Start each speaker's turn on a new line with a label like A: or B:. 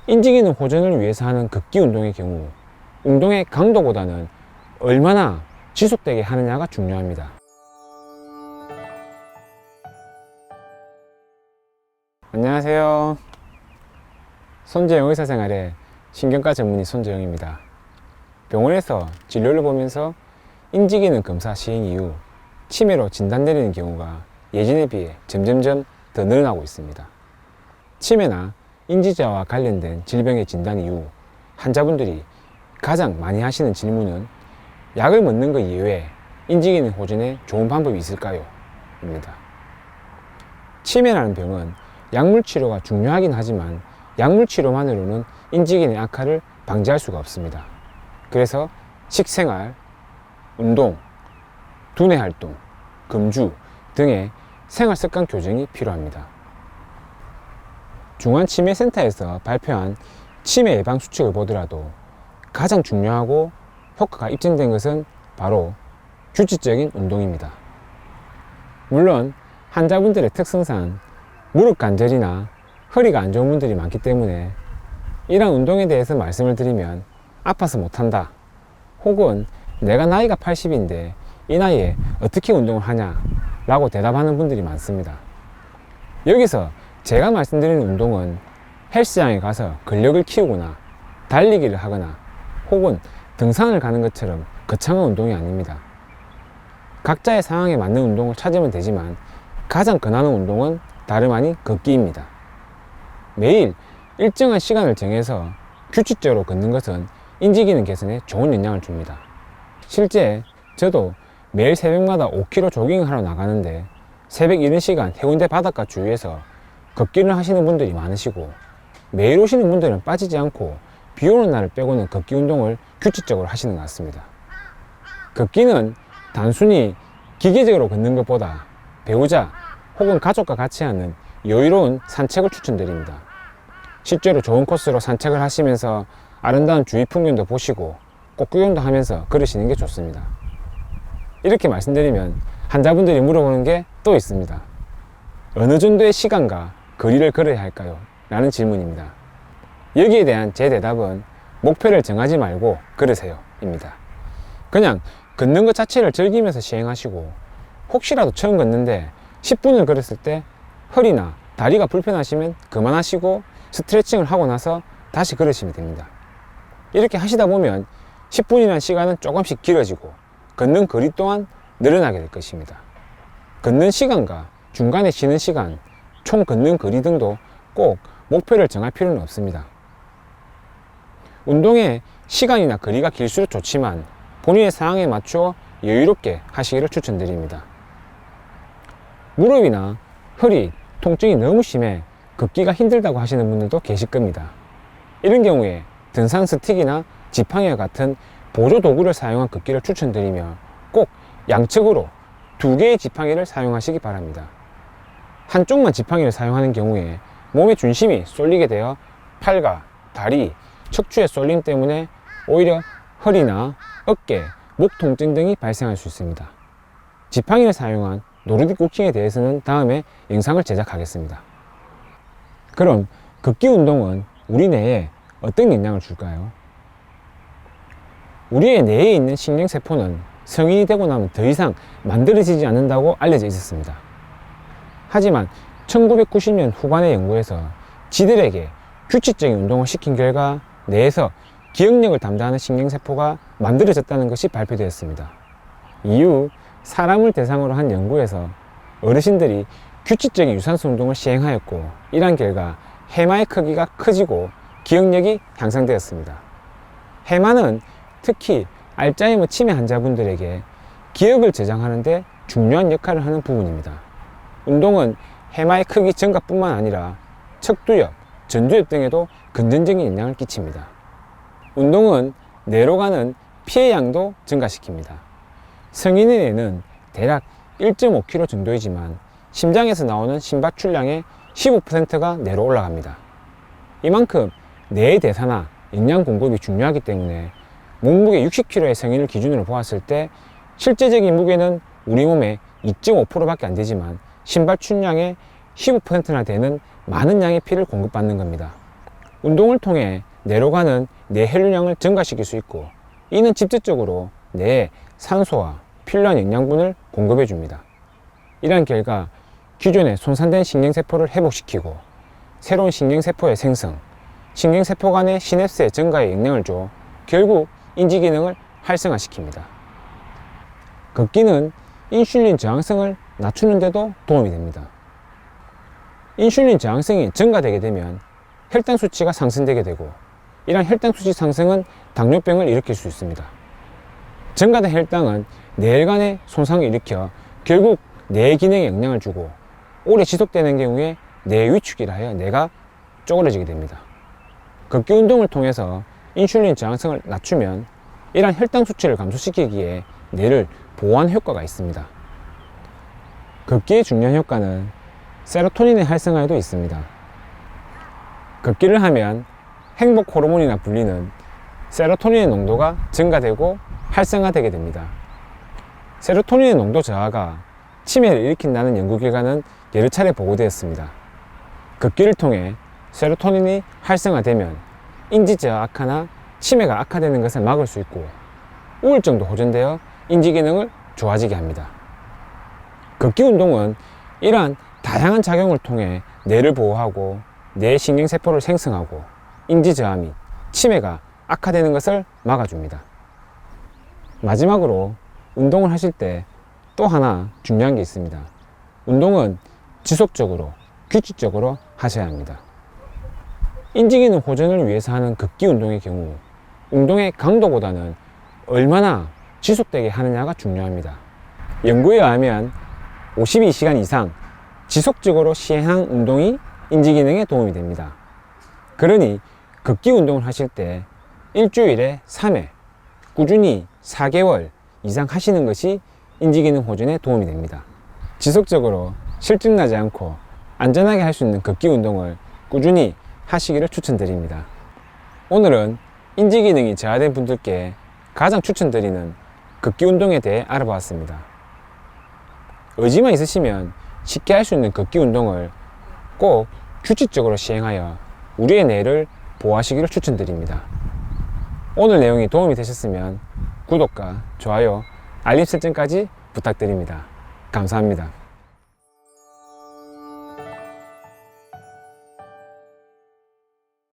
A: 인지기능 호전을 위해서 하는 극기 운동의 경우 운동의 강도보다는 얼마나 지속되게 하느냐가 중요합니다. 안녕하세요. 손재영 의사생활의 신경과 전문의 손재영입니다. 병원에서 진료를 보면서 인지기능 검사 시행 이후 치매로 진단되는 경우가 예전에 비해 점점점 더 늘어나고 있습니다. 치매나 인지저하와 관련된 질병의 진단 이후 환자분들이 가장 많이 하시는 질문은 약을 먹는 것 이외에 인지기능 호전에 좋은 방법이 있을까요? 입니다. 치매라는 병은 약물 치료가 중요하긴 하지만 약물 치료만으로는 인지기능 악화를 방지할 수가 없습니다. 그래서 식생활, 운동, 두뇌 활동, 금주 등의 생활 습관 교정이 필요합니다. 중앙치매센터에서 발표한 치매 예방 수칙을 보더라도 가장 중요하고 효과가 입증된 것은 바로 규칙적인 운동입니다. 물론 환자분들의 특성상 무릎 관절이나 허리가 안 좋은 분들이 많기 때문에 이런 운동에 대해서 말씀을 드리면 아파서 못한다, 혹은 내가 나이가 80인데 이 나이에 어떻게 운동을 하냐 라고 대답하는 분들이 많습니다. 여기서 제가 말씀드리는 운동은 헬스장에 가서 근력을 키우거나 달리기를 하거나 혹은 등산을 가는 것처럼 거창한 운동이 아닙니다. 각자의 상황에 맞는 운동을 찾으면 되지만 가장 권하는 운동은 다름 아닌 걷기입니다. 매일 일정한 시간을 정해서 규칙적으로 걷는 것은 인지기능 개선에 좋은 영향을 줍니다. 실제 저도 매일 새벽마다 5km 조깅을 하러 나가는데 새벽 이른 시간 해운대 바닷가 주위에서 걷기를 하시는 분들이 많으시고, 매일 오시는 분들은 빠지지 않고 비 오는 날을 빼고는 걷기 운동을 규칙적으로 하시는 것 같습니다. 걷기는 단순히 기계적으로 걷는 것보다 배우자 혹은 가족과 같이 하는 여유로운 산책을 추천드립니다. 실제로 좋은 코스로 산책을 하시면서 아름다운 주위 풍경도 보시고 꽃구경도 하면서 걸으시는 게 좋습니다. 이렇게 말씀드리면 환자분들이 물어보는 게 또 있습니다. 어느 정도의 시간과 거리를 걸어야 할까요? 라는 질문입니다. 여기에 대한 제 대답은 목표를 정하지 말고 걸으세요 입니다. 그냥 걷는 것 자체를 즐기면서 시행하시고, 혹시라도 처음 걷는데 10분을 걸었을 때 허리나 다리가 불편하시면 그만하시고 스트레칭을 하고 나서 다시 걸으시면 됩니다. 이렇게 하시다 보면 10분이라는 시간은 조금씩 길어지고 걷는 거리 또한 늘어나게 될 것입니다. 걷는 시간과 중간에 쉬는 시간, 총 걷는 거리 등도 꼭 목표를 정할 필요는 없습니다. 운동의 시간이나 거리가 길수록 좋지만 본인의 상황에 맞춰 여유롭게 하시기를 추천드립니다. 무릎이나 허리 통증이 너무 심해 걷기가 힘들다고 하시는 분들도 계실 겁니다. 이런 경우에 등산 스틱이나 지팡이와 같은 보조 도구를 사용한 걷기를 추천드리며 꼭 양측으로 2개의 지팡이를 사용하시기 바랍니다. 한쪽만 지팡이를 사용하는 경우에 몸의 중심이 쏠리게 되어 팔과 다리, 척추의 쏠림 때문에 오히려 허리나 어깨, 목 통증 등이 발생할 수 있습니다. 지팡이를 사용한 노르딕 워킹에 대해서는 다음에 영상을 제작하겠습니다. 그럼 걷기 운동은 우리 뇌에 어떤 영향을 줄까요? 우리의 뇌에 있는 신경세포는 성인이 되고 나면 더 이상 만들어지지 않는다고 알려져 있었습니다. 하지만 1990년 후반의 연구에서 쥐들에게 규칙적인 운동을 시킨 결과 뇌에서 기억력을 담당하는 신경세포가 만들어졌다는 것이 발표되었습니다. 이후 사람을 대상으로 한 연구에서 어르신들이 규칙적인 유산소 운동을 시행하였고, 이러한 결과 해마의 크기가 커지고 기억력이 향상되었습니다. 해마는 특히 알츠하이머 치매 환자분들에게 기억을 저장하는 데 중요한 역할을 하는 부분입니다. 운동은 해마의 크기 증가뿐만 아니라 척두엽, 전두엽 등에도 금전적인 영향을 끼칩니다. 운동은 뇌로 가는 피의 양도 증가시킵니다. 성인의 뇌는 대략 1.5kg 정도이지만 심장에서 나오는 심박출량의 15%가 뇌로 올라갑니다. 이만큼 뇌의 대사나 영양 공급이 중요하기 때문에 몸무게 60kg의 성인을 기준으로 보았을 때 실제적인 무게는 우리 몸의 2.5%밖에 안 되지만 심박출량의 15%나 되는 많은 양의 피를 공급받는 겁니다. 운동을 통해 뇌로 가는 뇌 혈류량을 증가시킬 수 있고, 이는 직접적으로 뇌에 산소와 필요한 영양분을 공급해 줍니다. 이러한 결과 기존의 손상된 신경세포를 회복시키고 새로운 신경세포의 생성, 신경세포 간의 시냅스의 증가에 영향을 줘 결국 인지기능을 활성화시킵니다. 걷기는 인슐린 저항성을 낮추는 데도 도움이 됩니다. 인슐린 저항성이 증가되게 되면 혈당 수치가 상승되게 되고, 이러한 혈당 수치 상승은 당뇨병을 일으킬 수 있습니다. 증가된 혈당은 뇌혈관의 손상을 일으켜 결국 뇌 기능에 영향을 주고, 오래 지속되는 경우에 뇌 위축이라 하여 뇌가 쪼그러지게 됩니다. 걷기 운동을 통해서 인슐린 저항성을 낮추면 이러한 혈당 수치를 감소시키기에 뇌를 보호하는 효과가 있습니다. 걷기의 중요한 효과는 세로토닌의 활성화에도 있습니다. 걷기를 하면 행복 호르몬이나 불리는 세로토닌의 농도가 증가되고 활성화되게 됩니다. 세로토닌의 농도 저하가 치매를 일으킨다는 연구 결과는 여러 차례 보고되었습니다. 걷기를 통해 세로토닌이 활성화되면 인지저하 악화나 치매가 악화되는 것을 막을 수 있고, 우울증도 호전되어 인지기능을 좋아지게 합니다. 걷기 운동은 이러한 다양한 작용을 통해 뇌를 보호하고 뇌 신경세포를 생성하고 인지저하 및 치매가 악화되는 것을 막아줍니다. 마지막으로 운동을 하실 때 또 하나 중요한 게 있습니다. 운동은 지속적으로 규칙적으로 하셔야 합니다. 인지기능 호전을 위해서 하는 걷기 운동의 경우 운동의 강도보다는 얼마나 지속되게 하느냐가 중요합니다. 연구에 의하면 52시간 이상 지속적으로 시행한 운동이 인지기능에 도움이 됩니다. 그러니 걷기 운동을 하실 때 일주일에 3회, 꾸준히 4개월 이상 하시는 것이 인지기능 호전에 도움이 됩니다. 지속적으로 실증나지 않고 안전하게 할 수 있는 걷기 운동을 꾸준히 하시기를 추천드립니다. 오늘은 인지기능이 저하된 분들께 가장 추천드리는 걷기 운동에 대해 알아보았습니다. 의지만 있으시면 쉽게 할 수 있는 걷기 운동을 꼭 규칙적으로 시행하여 우리의 뇌를 보호하시기를 추천드립니다. 오늘 내용이 도움이 되셨으면 구독과 좋아요, 알림 설정까지 부탁드립니다. 감사합니다.